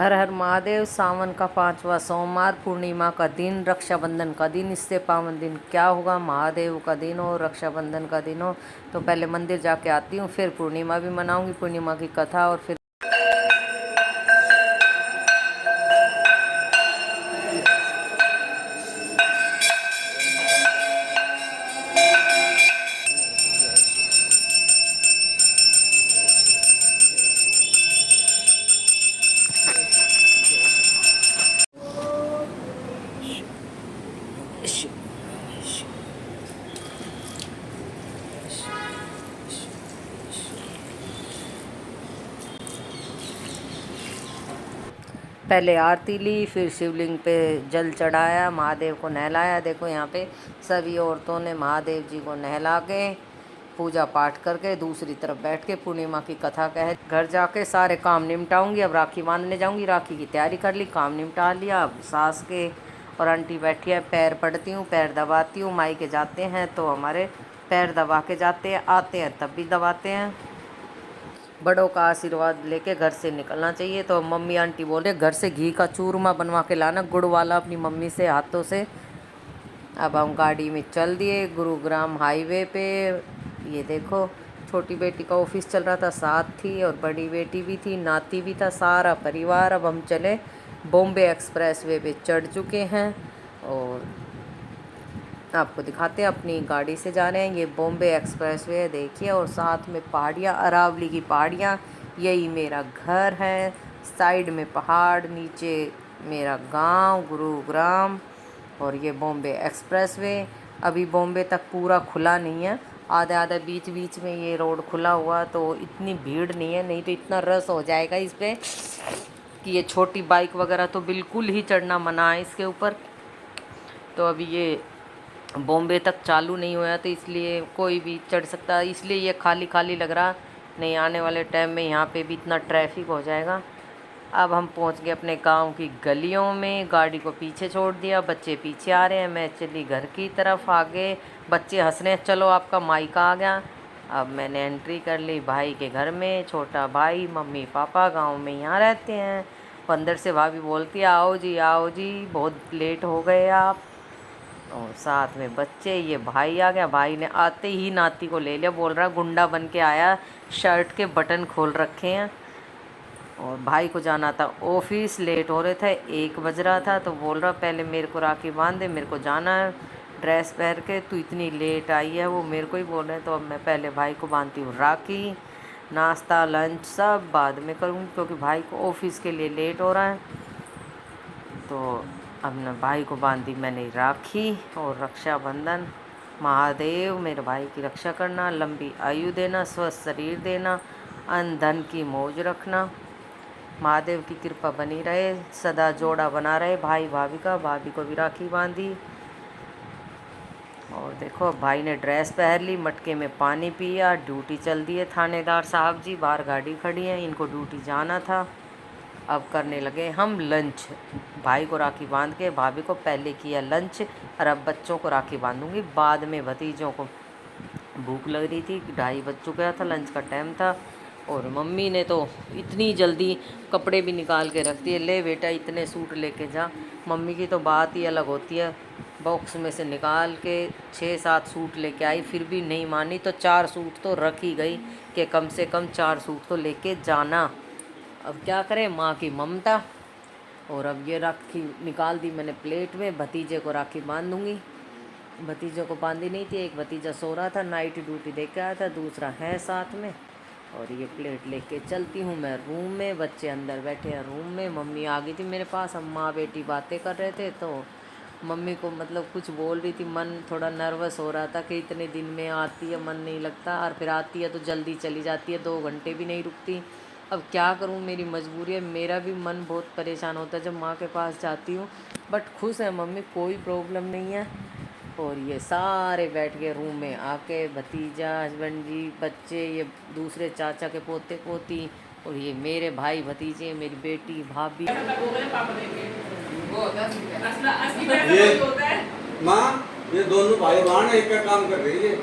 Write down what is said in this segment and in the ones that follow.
हर हर महादेव। सावन का 5वां सोमवार, पूर्णिमा का दिन, रक्षाबंधन का दिन। इससे पावन दिन क्या होगा? महादेव का दिन हो, रक्षाबंधन का दिन हो। तो पहले मंदिर जाके आती हूँ, फिर पूर्णिमा भी मनाऊंगी, पूर्णिमा की कथा, और फिर पहले आरती ली, फिर शिवलिंग पे जल चढ़ाया, महादेव को नहलाया। देखो यहाँ पे सभी औरतों ने महादेव जी को नहला के पूजा पाठ करके दूसरी तरफ बैठ के पूर्णिमा की कथा कह घर जाके सारे काम निपटाऊंगी। अब राखी बांधने जाऊंगी, राखी की तैयारी कर ली, काम निपटा लिया। अब सास के और आंटी बैठी है, पैर पड़ती हूँ, पैर दबाती हूँ। माई के जाते हैं तो हमारे पैर दबा के जाते हैं, आते हैं तब भी दबाते हैं। बड़ों का आशीर्वाद लेके घर से निकलना चाहिए। तो मम्मी आंटी बोल रहे घर से घी का चूरमा बनवा के लाना, गुड़ वाला, अपनी मम्मी से हाथों से। अब हम गाड़ी में चल दिए गुरुग्राम हाईवे पे। ये देखो छोटी बेटी का ऑफिस चल रहा था, साथ थी, और बड़ी बेटी भी थी, नाती भी था, सारा परिवार। अब हम चले बॉम्बे एक्सप्रेस वे पे चढ़ चुके हैं और आपको दिखाते हैं, अपनी गाड़ी से जा रहे हैं। ये बॉम्बे एक्सप्रेस वे देखिए, और साथ में पहाड़ियाँ, अरावली की पहाड़ियाँ। यही मेरा घर है, साइड में पहाड़, नीचे मेरा गांव गुरुग्राम, और ये बॉम्बे एक्सप्रेस वे। अभी बॉम्बे तक पूरा खुला नहीं है, आधा आधा बीच बीच में ये रोड खुला हुआ, तो इतनी भीड़ नहीं है, नहीं तो इतना रस हो जाएगा इस पर कि ये छोटी बाइक वगैरह तो बिल्कुल ही चढ़ना मना है इसके ऊपर। तो अभी ये बॉम्बे तक चालू नहीं हुआ, तो इसलिए कोई भी चढ़ सकता है, इसलिए ये खाली खाली लग रहा। नहीं, आने वाले टाइम में यहाँ पे भी इतना ट्रैफिक हो जाएगा। अब हम पहुँच गए अपने गांव की गलियों में, गाड़ी को पीछे छोड़ दिया, बच्चे पीछे आ रहे हैं, मैं चली घर की तरफ आगे। बच्चे हंस रहे हैं, चलो आपका माइका आ गया। अब मैंने एंट्री कर ली भाई के घर में। छोटा भाई, मम्मी पापा गांव में यहाँ रहते हैं। अंदर से भाभी बोलती है आओ जी, बहुत लेट हो गए आप। और साथ में बच्चे, ये भाई आ गया। भाई ने आते ही नाती को ले लिया, बोल रहा गुंडा बन के आया, शर्ट के बटन खोल रखे हैं। और भाई को जाना था ऑफिस, लेट हो रहे थे, 1 बज रहा था, तो बोल रहा पहले मेरे को राखी बांध दे, मेरे को जाना है ड्रेस पहन के, तू इतनी लेट आई है। वो मेरे को ही बोल रहे हैं, तो अब मैं पहले भाई को बांधती हूँ राखी। नाश्ता लंच सब बाद में करूँगी, क्योंकि भाई को ऑफिस के लिए लेट हो रहा है। तो अब न भाई को बांधी मैंने राखी। और रक्षाबंधन, महादेव मेरे भाई की रक्षा करना, लंबी आयु देना, स्वस्थ शरीर देना, अन्न धन की मौज रखना। महादेव की कृपा बनी रहे, सदा जोड़ा बना रहे भाई भाभी का। भाभी को भी राखी बांधी। और देखो भाई ने ड्रेस पहन ली, मटके में पानी पिया, ड्यूटी चल दी है। थानेदार साहब जी बाहर गाड़ी खड़ी है, इनको ड्यूटी जाना था। अब करने लगे हम लंच। भाई को राखी बांध के भाभी को पहले किया लंच, और अब बच्चों को राखी बांधूंगी बाद में। भतीजों को भूख लग रही थी, 2:30 बज चुका था, लंच का टाइम था। और मम्मी ने तो इतनी जल्दी कपड़े भी निकाल के रख दिए, ले बेटा इतने सूट लेके जा। मम्मी की तो बात ही अलग होती है, बॉक्स में से निकाल के 6-7 सूट लेके आई, फिर भी नहीं मानी, तो 4 सूट तो रख ही गई कि कम से कम 4 सूट तो लेके जाना। अब क्या करें, माँ की ममता। और अब ये राखी निकाल दी मैंने प्लेट में, भतीजे को राखी बांध दूँगी। भतीजों को बांधी नहीं थी, एक भतीजा सो रहा था, नाइट ड्यूटी देख के आया था, दूसरा है साथ में। और ये प्लेट लेके चलती हूँ मैं रूम में, बच्चे अंदर बैठे हैं रूम में। मम्मी आ गई थी मेरे पास, हम माँ बेटी बातें कर रहे थे, तो मम्मी को मतलब कुछ बोल रही थी, मन थोड़ा नर्वस हो रहा था कि इतने दिन में आती है, मन नहीं लगता, और फिर आती है तो जल्दी चली जाती है, 2 घंटे भी नहीं रुकती। अब क्या करूँ, मेरी मजबूरी है, मेरा भी मन बहुत परेशान होता है जब माँ के पास जाती हूँ। बट खुश है मम्मी, कोई प्रॉब्लम नहीं है। और ये सारे बैठ गए रूम में आके, भतीजा, हस्बैंड जी, बच्चे, ये दूसरे चाचा के पोते पोती, और ये मेरे भाई भतीजे, मेरी बेटी, भाभी। ये माँ, ये दोनों भाई बहन एक का काम कर रही है,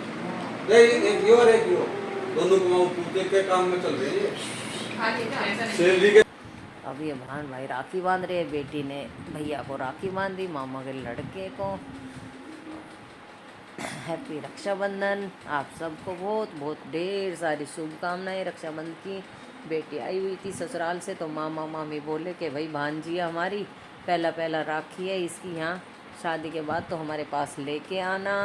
एक यो और एक यो, दोनों को एक के काम में चल रही है। सैलरी के अब ये बहन भाई राखी बांध रहे हैं, बेटी ने भैया को राखी बांधी, मामा के लड़के को। हैप्पी रक्षाबंधन। आप सबको बहुत बहुत ढेर सारी शुभकामनाएं रक्षाबंधन की। बेटी आई हुई थी ससुराल से, तो मामा मामी बोले कि भाई भांजी हमारी पहला पहला राखी है इसकी, यहाँ शादी के बाद तो हमारे पास लेके आना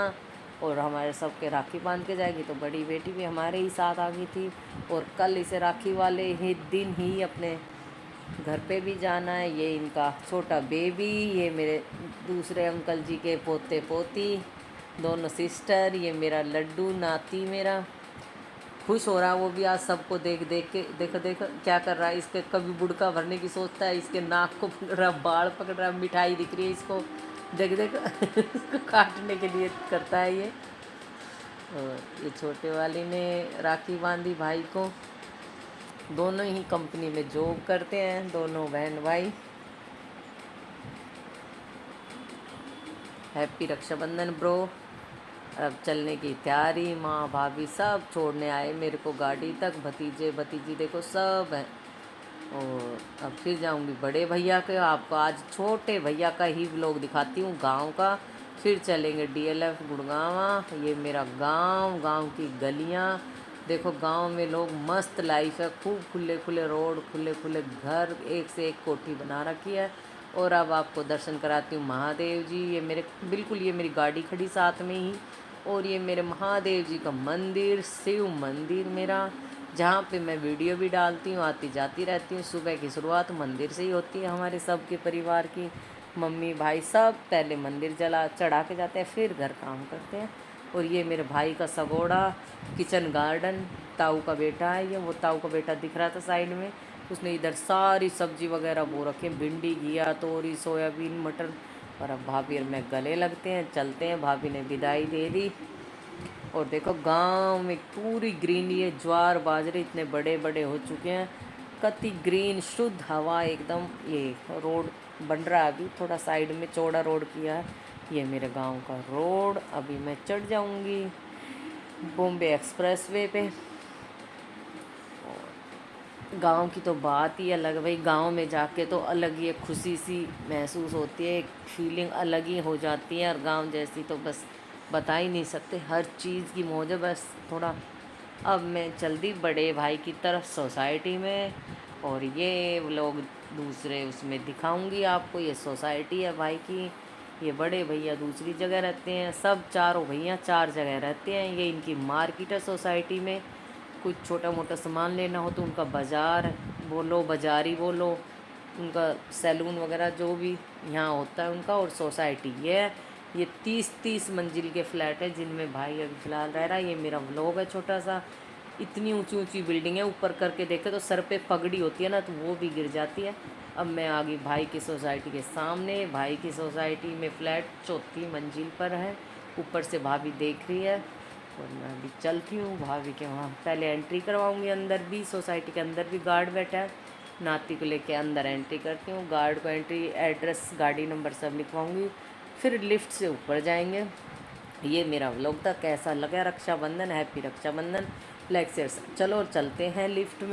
और हमारे सबके राखी बांध के जाएगी। तो बड़ी बेटी भी हमारे ही साथ आ गई थी, और कल इसे राखी वाले ही दिन ही अपने घर पे भी जाना है। ये इनका छोटा बेबी, ये मेरे दूसरे अंकल जी के पोते पोती, दोनों सिस्टर, ये मेरा लड्डू नाती मेरा। खुश हो रहा वो भी आज सबको देख देख के। देखो देखो क्या कर रहा है, इसके कभी बुड़का भरने की सोचता है, इसके नाक को पकड़ रहा, बाल पकड़ रहा, मिठाई दिख रही है इसको, देख देख इसको काटने के लिए करता है ये। और ये छोटे वाली ने राखी बांधी भाई को। दोनों ही कंपनी में जॉब करते हैं, दोनों बहन भाई। Happy Rakshabandhan bro. अब चलने की तैयारी, माँ भाभी सब छोड़ने आए मेरे को गाड़ी तक, भतीजे भतीजी देखो सब हैं। और अब फिर जाऊंगी बड़े भैया के। आपको आज छोटे भैया का ही व्लॉग दिखाती हूँ गांव का। फिर चलेंगे डीएलएफ गुड़गांव। ये मेरा गांव, गांव की गलियाँ देखो। गांव में लोग मस्त लाइफ है, खूब खुले खुले रोड, खुले खुले घर, एक से एक कोठी बना रखी है। और अब आपको दर्शन कराती हूँ महादेव जी। ये मेरे बिल्कुल, ये मेरी गाड़ी खड़ी साथ में ही, और ये मेरे महादेव जी का मंदिर, शिव मंदिर मेरा, जहाँ पे मैं वीडियो भी डालती हूँ, आती जाती रहती हूँ। सुबह की शुरुआत मंदिर से ही होती है हमारे सबके परिवार की। मम्मी भाई सब पहले मंदिर चढ़ा के जाते हैं, फिर घर काम करते हैं। और ये मेरे भाई का सगोड़ा किचन गार्डन, ताऊ का बेटा है ये। वो ताऊ का बेटा दिख रहा था साइड में, उसने इधर सारी सब्जी वगैरह बो रखे, भिंडी, घिया, तोरी, सोयाबीन, मटर। और अब भाभी और मैं गले लगते हैं, चलते हैं। भाभी ने विदाई दे दी। और देखो गांव में पूरी ग्रीनरी है, ज्वार बाजरे इतने बड़े बड़े हो चुके हैं, कति ग्रीन, शुद्ध हवा एकदम। ये रोड बन रहा है अभी, थोड़ा साइड में चौड़ा रोड किया है। ये मेरे गांव का रोड। अभी मैं चढ़ जाऊंगी बॉम्बे एक्सप्रेसवे पे। गांव की तो बात ही अलग है भाई। गांव में जाके तो अलग ही एक खुशी सी महसूस होती है, एक फीलिंग अलग ही हो जाती है। और गांव जैसी तो बस बता ही नहीं सकते, हर चीज़ की मौज है बस थोड़ा। अब मैं चल दी बड़े भाई की तरफ सोसाइटी में, और ये लोग दूसरे उसमें दिखाऊंगी आपको। ये सोसाइटी है भाई की, ये बड़े भैया दूसरी जगह रहते हैं, सब चारों भैया चार जगह रहते हैं। ये इनकी मार्केट है सोसाइटी में। कुछ छोटा मोटा सामान लेना हो तो उनका बाज़ार बोलो, बाज़ारी बोलो, उनका सैलून वगैरह जो भी यहाँ होता है उनका। और सोसाइटी ये 30-30 मंजिल के फ्लैट है जिनमें भाई अभी फ़िलहाल रह रहा है। ये मेरा व्लॉग है छोटा सा। इतनी ऊंची ऊंची बिल्डिंग है, ऊपर करके देखे तो सर पे पगड़ी होती है ना, तो वो भी गिर जाती है। अब मैं आ गई भाई की सोसाइटी के सामने। भाई की सोसाइटी में फ़्लैट 4थी मंजिल पर है, ऊपर से भाभी देख रही है। और मैं अभी चलती हूँ भाभी के वहाँ, पहले एंट्री करवाऊँगी। अंदर भी सोसाइटी के अंदर भी गार्ड बैठा है, नाती को लेके अंदर एंट्री करती हूँ। गार्ड को एंट्री, एड्रेस, गाड़ी नंबर सब लिखवाऊँगी, फिर लिफ्ट से ऊपर जाएंगे। ये मेरा व्लॉग था, कैसा लगा Rakshabandhan, happy Rakshabandhan, like share. चलो चलते हैं लिफ्ट में।